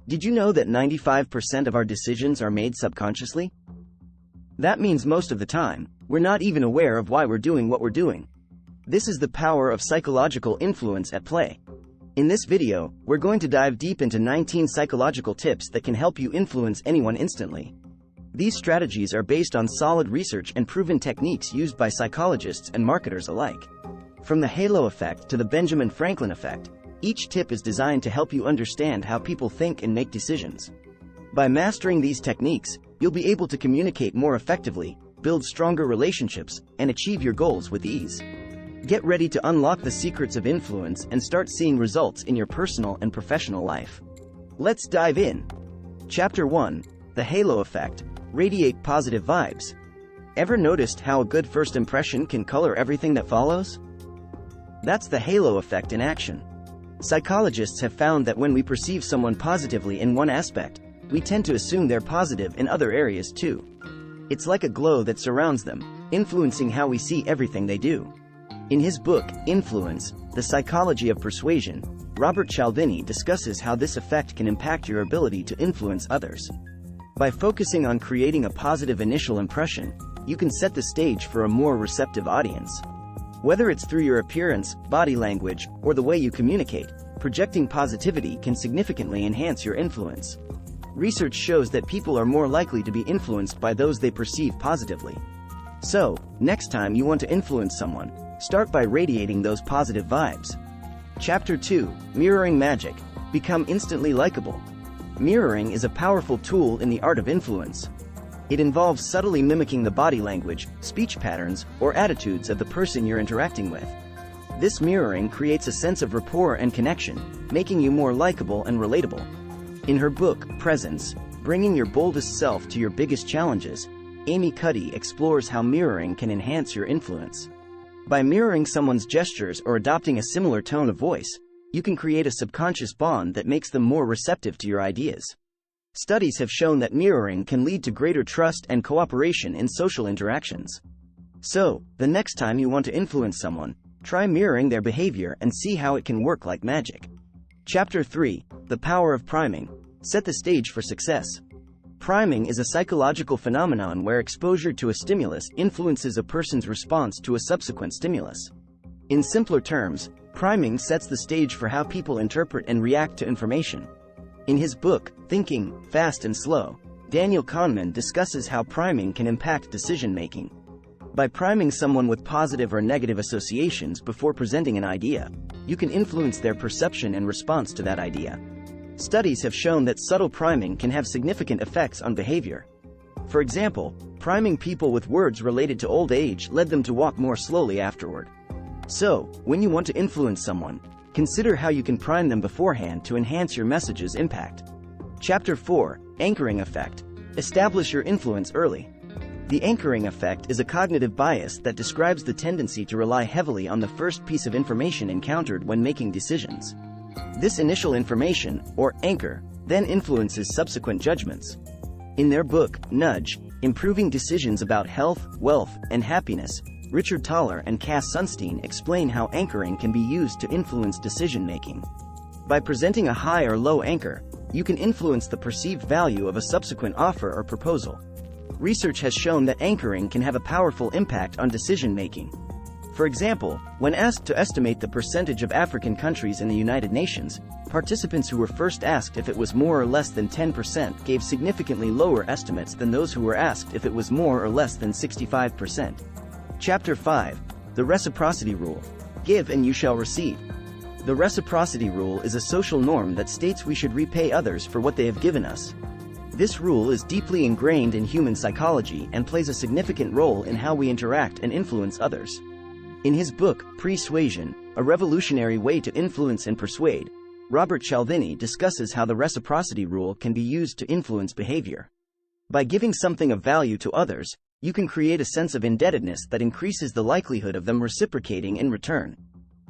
Did you know that 95% of our decisions are made subconsciously? That means most of the time, we're not even aware of why we're doing what we're doing. This is the power of psychological influence at play. In this video, we're going to dive deep into 19 psychological tips that can help you influence anyone instantly. These strategies are based on solid research and proven techniques used by psychologists and marketers alike. From the halo effect to the Benjamin Franklin effect, each tip is designed to help you understand how people think and make decisions. By mastering these techniques, you'll be able to communicate more effectively, build stronger relationships, and achieve your goals with ease. Get ready to unlock the secrets of influence and start seeing results in your personal and professional life. Let's dive in. Chapter 1: The Halo Effect. Radiate positive vibes. Ever noticed how a good first impression can color everything that follows? That's the halo effect in action. Psychologists have found that when we perceive someone positively in one aspect, we tend to assume they're positive in other areas too. It's like a glow that surrounds them, influencing how we see everything they do. In his book, Influence: The Psychology of Persuasion, Robert Cialdini discusses how this effect can impact your ability to influence others. By focusing on creating a positive initial impression, you can set the stage for a more receptive audience. Whether it's through your appearance, body language, or the way you communicate, projecting positivity can significantly enhance your influence. Research shows that people are more likely to be influenced by those they perceive positively. So, next time you want to influence someone, start by radiating those positive vibes. Chapter 2: Mirroring Magic. Become instantly likable. Mirroring is a powerful tool in the art of influence. It involves subtly mimicking the body language, speech patterns, or attitudes of the person you're interacting with. This mirroring creates a sense of rapport and connection, making you more likable and relatable. In her book, Presence: Bringing Your Boldest Self to Your Biggest Challenges, Amy Cuddy explores how mirroring can enhance your influence. By mirroring someone's gestures or adopting a similar tone of voice, you can create a subconscious bond that makes them more receptive to your ideas. Studies have shown that mirroring can lead to greater trust and cooperation in social interactions. So, the next time you want to influence someone, try mirroring their behavior and see how it can work like magic. Chapter 3: The Power of Priming. Set the stage for success. Priming is a psychological phenomenon where exposure to a stimulus influences a person's response to a subsequent stimulus. In simpler terms, priming sets the stage for how people interpret and react to information. In his book, Thinking, Fast and Slow, Daniel Kahneman discusses how priming can impact decision-making. By priming someone with positive or negative associations before presenting an idea, you can influence their perception and response to that idea. Studies have shown that subtle priming can have significant effects on behavior. For example, priming people with words related to old age led them to walk more slowly afterward. So, when you want to influence someone, consider how you can prime them beforehand to enhance your message's impact. Chapter 4: Anchoring Effect. Establish your influence early. The anchoring effect is a cognitive bias that describes the tendency to rely heavily on the first piece of information encountered when making decisions. This initial information, or anchor, then influences subsequent judgments. In their book, Nudge: Improving Decisions About Health, Wealth, and Happiness, Richard Thaler and Cass Sunstein explain how anchoring can be used to influence decision-making. By presenting a high or low anchor, you can influence the perceived value of a subsequent offer or proposal. Research has shown that anchoring can have a powerful impact on decision-making. For example, when asked to estimate the percentage of African countries in the United Nations, participants who were first asked if it was more or less than 10% gave significantly lower estimates than those who were asked if it was more or less than 65%. Chapter 5: The Reciprocity Rule. Give and you shall receive. The reciprocity rule is a social norm that states we should repay others for what they have given us. This rule is deeply ingrained in human psychology and plays a significant role in how we interact and influence others. In his book, Persuasion: A Revolutionary Way to Influence and Persuade, Robert Cialdini discusses how the reciprocity rule can be used to influence behavior. By giving something of value to others, you can create a sense of indebtedness that increases the likelihood of them reciprocating in return.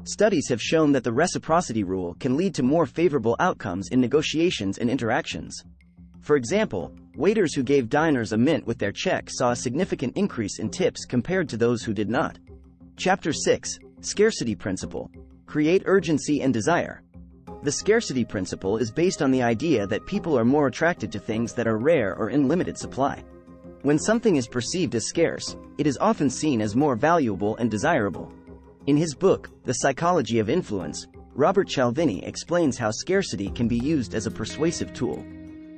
Studies have shown that the reciprocity rule can lead to more favorable outcomes in negotiations and interactions. For example, waiters who gave diners a mint with their check saw a significant increase in tips compared to those who did not. Chapter 6: Scarcity Principle. Create Urgency and Desire. The scarcity principle is based on the idea that people are more attracted to things that are rare or in limited supply. When something is perceived as scarce, it is often seen as more valuable and desirable. In his book, The Psychology of Influence, Robert Cialdini explains how scarcity can be used as a persuasive tool.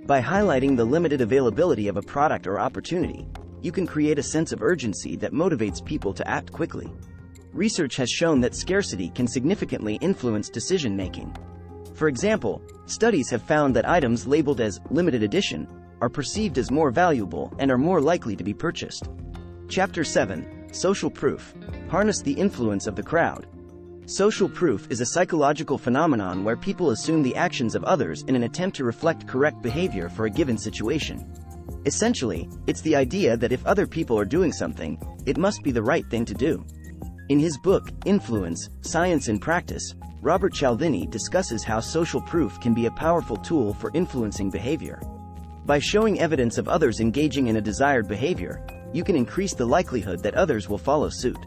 By highlighting the limited availability of a product or opportunity, you can create a sense of urgency that motivates people to act quickly. Research has shown that scarcity can significantly influence decision-making. For example, studies have found that items labeled as limited edition are perceived as more valuable and are more likely to be purchased. Chapter 7: Social Proof. Harness the influence of the crowd. Social proof is a psychological phenomenon where people assume the actions of others in an attempt to reflect correct behavior for a given situation. Essentially, it's the idea that if other people are doing something, it must be the right thing to do. In his book, Influence, Science and Practice, Robert Cialdini discusses how social proof can be a powerful tool for influencing behavior. By showing evidence of others engaging in a desired behavior, you can increase the likelihood that others will follow suit.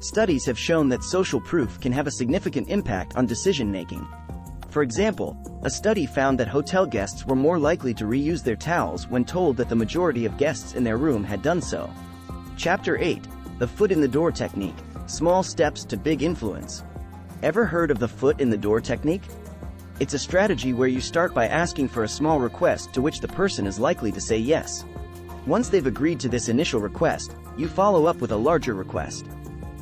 Studies have shown that social proof can have a significant impact on decision-making. For example, a study found that hotel guests were more likely to reuse their towels when told that the majority of guests in their room had done so. Chapter 8: The Foot in the Door Technique. Small steps to big influence. Ever heard of the foot in the door technique? It's a strategy where you start by asking for a small request to which the person is likely to say yes. Once they've agreed to this initial request, you follow up with a larger request.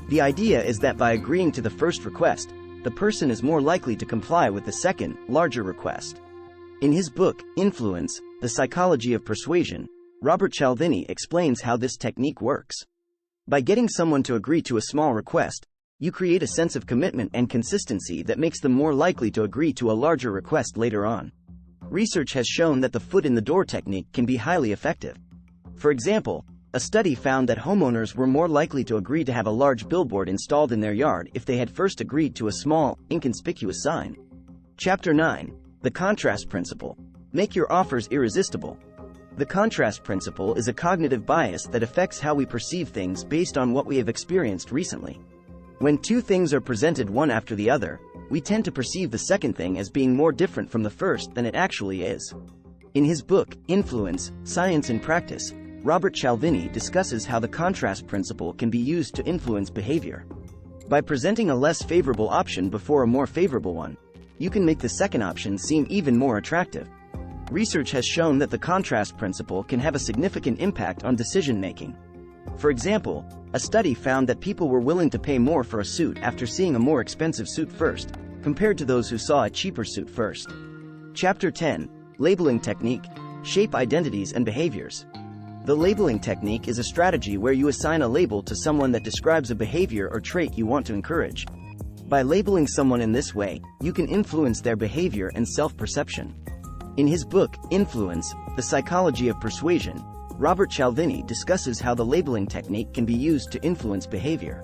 The idea is that by agreeing to the first request, the person is more likely to comply with the second, larger request. In his book, Influence, The Psychology of Persuasion, Robert Cialdini explains how this technique works. By getting someone to agree to a small request, you create a sense of commitment and consistency that makes them more likely to agree to a larger request later on. Research has shown that the foot in the door technique can be highly effective. For example, a study found that homeowners were more likely to agree to have a large billboard installed in their yard if they had first agreed to a small, inconspicuous sign. Chapter 9: The Contrast Principle. Make your offers irresistible. The contrast principle is a cognitive bias that affects how we perceive things based on what we have experienced recently. When two things are presented one after the other, we tend to perceive the second thing as being more different from the first than it actually is. In his book, Influence, Science and Practice, Robert Cialdini discusses how the contrast principle can be used to influence behavior. By presenting a less favorable option before a more favorable one, you can make the second option seem even more attractive. Research has shown that the contrast principle can have a significant impact on decision-making. For example, a study found that people were willing to pay more for a suit after seeing a more expensive suit first, compared to those who saw a cheaper suit first. Chapter 10: Labeling Technique. Shape identities and behaviors. The labeling technique is a strategy where you assign a label to someone that describes a behavior or trait you want to encourage. By labeling someone in this way, you can influence their behavior and self-perception. In his book, Influence, The Psychology of Persuasion, Robert Cialdini discusses how the labeling technique can be used to influence behavior.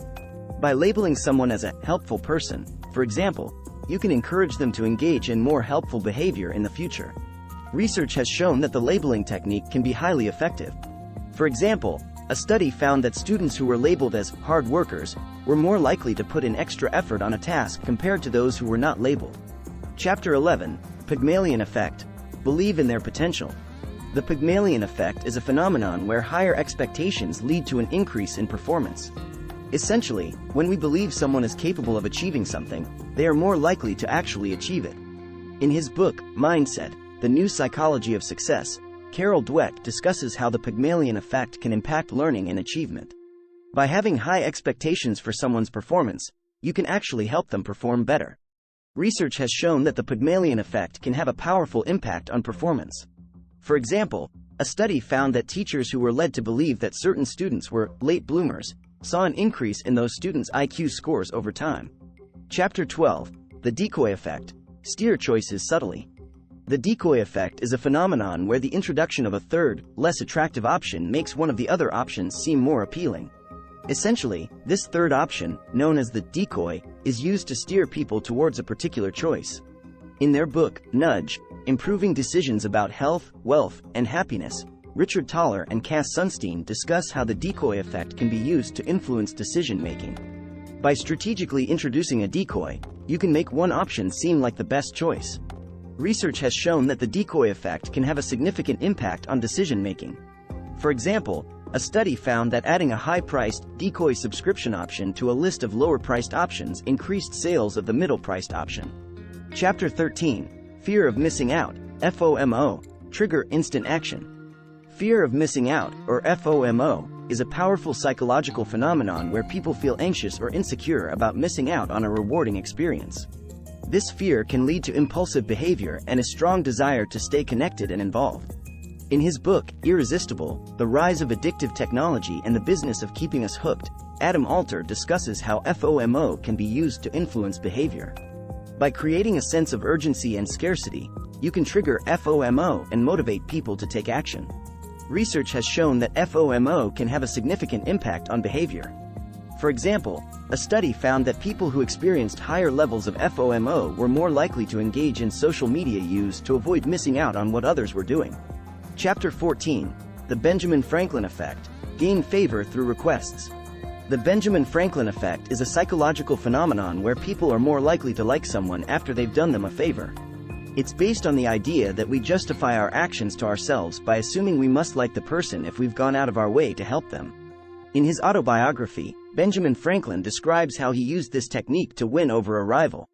By labeling someone as a helpful person, for example, you can encourage them to engage in more helpful behavior in the future. Research has shown that the labeling technique can be highly effective. For example, a study found that students who were labeled as hard workers were more likely to put in extra effort on a task compared to those who were not labeled. Chapter 11: Pygmalion Effect. Believe in their potential. The Pygmalion effect is a phenomenon where higher expectations lead to an increase in performance. Essentially, when we believe someone is capable of achieving something, they are more likely to actually achieve it. In his book, Mindset, The New Psychology of Success, Carol Dweck discusses how the Pygmalion effect can impact learning and achievement. By having high expectations for someone's performance, you can actually help them perform better. Research has shown that the Pygmalion effect can have a powerful impact on performance. For example, a study found that teachers who were led to believe that certain students were late bloomers saw an increase in those students' IQ scores over time. Chapter 12: The Decoy Effect. Steer choices subtly. The decoy effect is a phenomenon where the introduction of a third, less attractive option makes one of the other options seem more appealing. Essentially, this third option, known as the decoy, is used to steer people towards a particular choice. In their book, Nudge, Improving Decisions About Health, Wealth, and Happiness, Richard Thaler and Cass Sunstein discuss how the decoy effect can be used to influence decision-making. By strategically introducing a decoy, you can make one option seem like the best choice. Research has shown that the decoy effect can have a significant impact on decision-making. For example, a study found that adding a high-priced, decoy subscription option to a list of lower-priced options increased sales of the middle-priced option. Chapter 13. Fear of Missing Out, FOMO, Trigger Instant Action. Fear of missing out, or FOMO, is a powerful psychological phenomenon where people feel anxious or insecure about missing out on a rewarding experience. This fear can lead to impulsive behavior and a strong desire to stay connected and involved. In his book, Irresistible: The Rise of Addictive Technology and the Business of Keeping Us Hooked, Adam Alter discusses how FOMO can be used to influence behavior. By creating a sense of urgency and scarcity, you can trigger FOMO and motivate people to take action. Research has shown that FOMO can have a significant impact on behavior. For example, a study found that people who experienced higher levels of FOMO were more likely to engage in social media use to avoid missing out on what others were doing. Chapter 14. The Benjamin Franklin Effect: Gain Favor Through Requests. The Benjamin Franklin effect is a psychological phenomenon where people are more likely to like someone after they've done them a favor. It's based on the idea that we justify our actions to ourselves by assuming we must like the person if we've gone out of our way to help them. In his autobiography, Benjamin Franklin describes how he used this technique to win over a rival.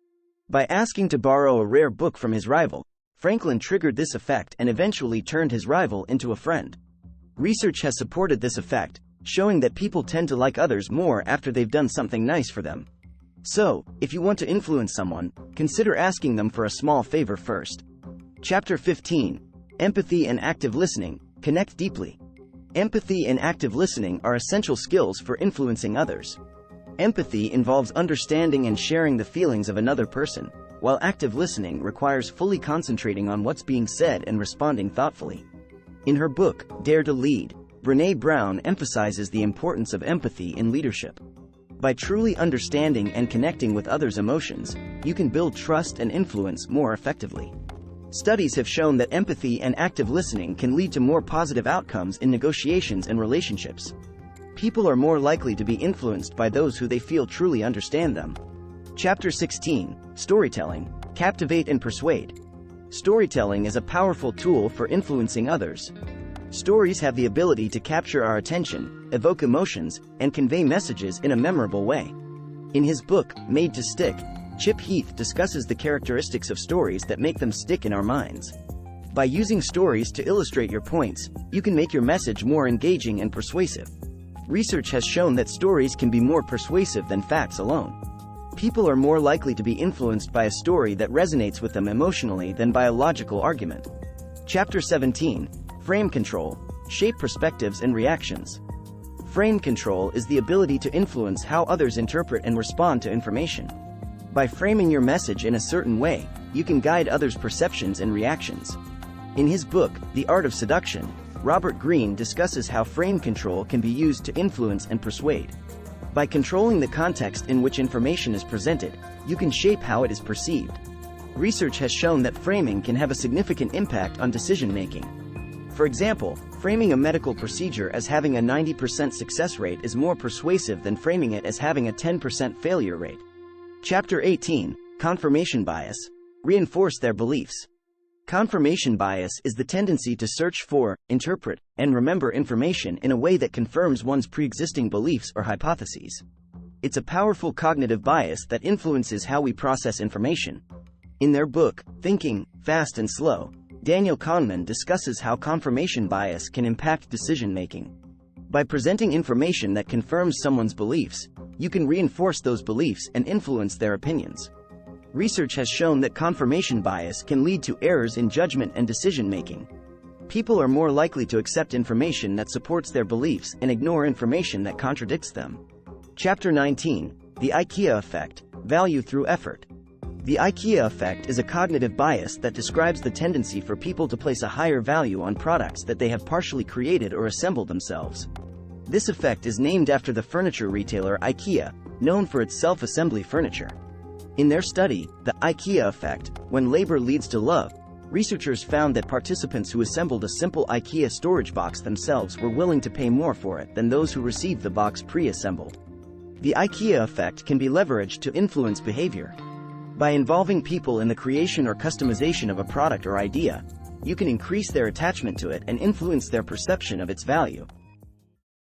By asking to borrow a rare book from his rival, Franklin triggered this effect and eventually turned his rival into a friend. Research has supported this effect, showing that people tend to like others more after they've done something nice for them. So, if you want to influence someone, consider asking them for a small favor first. Chapter 15. Empathy and Active Listening, Connect Deeply. Empathy and active listening are essential skills for influencing others. Empathy involves understanding and sharing the feelings of another person, while active listening requires fully concentrating on what's being said and responding thoughtfully. In her book, Dare to Lead, Brené Brown emphasizes the importance of empathy in leadership. By truly understanding and connecting with others' emotions, you can build trust and influence more effectively. Studies have shown that empathy and active listening can lead to more positive outcomes in negotiations and relationships. People are more likely to be influenced by those who they feel truly understand them. Chapter 16. Storytelling, Captivate and Persuade. Storytelling is a powerful tool for influencing others. Stories have the ability to capture our attention, evoke emotions, and convey messages in a memorable way. In his book, Made to Stick, Chip Heath discusses the characteristics of stories that make them stick in our minds. By using stories to illustrate your points, you can make your message more engaging and persuasive. Research has shown that stories can be more persuasive than facts alone. People are more likely to be influenced by a story that resonates with them emotionally than by a logical argument. Chapter 17. Frame Control, Shape Perspectives and Reactions. Frame control is the ability to influence how others interpret and respond to information. By framing your message in a certain way, you can guide others' perceptions and reactions. In his book, The Art of Seduction, Robert Greene discusses how frame control can be used to influence and persuade. By controlling the context in which information is presented, you can shape how it is perceived. Research has shown that framing can have a significant impact on decision-making. For example, framing a medical procedure as having a 90% success rate is more persuasive than framing it as having a 10% failure rate. Chapter 18. Confirmation Bias, Reinforce Their Beliefs. Confirmation bias is the tendency to search for, interpret, and remember information in a way that confirms one's pre-existing beliefs or hypotheses. It's a powerful cognitive bias that influences how we process information. In their book, Thinking, Fast and Slow, Daniel Kahneman discusses how confirmation bias can impact decision-making. By presenting information that confirms someone's beliefs, you can reinforce those beliefs and influence their opinions. Research has shown that confirmation bias can lead to errors in judgment and decision-making. People are more likely to accept information that supports their beliefs and ignore information that contradicts them. Chapter 19. The IKEA Effect, Value Through Effort. The IKEA effect is a cognitive bias that describes the tendency for people to place a higher value on products that they have partially created or assembled themselves. This effect is named after the furniture retailer IKEA, known for its self-assembly furniture. In their study, The IKEA Effect, When Labor Leads to Love, researchers found that participants who assembled a simple IKEA storage box themselves were willing to pay more for it than those who received the box pre-assembled. The IKEA effect can be leveraged to influence behavior. By involving people in the creation or customization of a product or idea, you can increase their attachment to it and influence their perception of its value.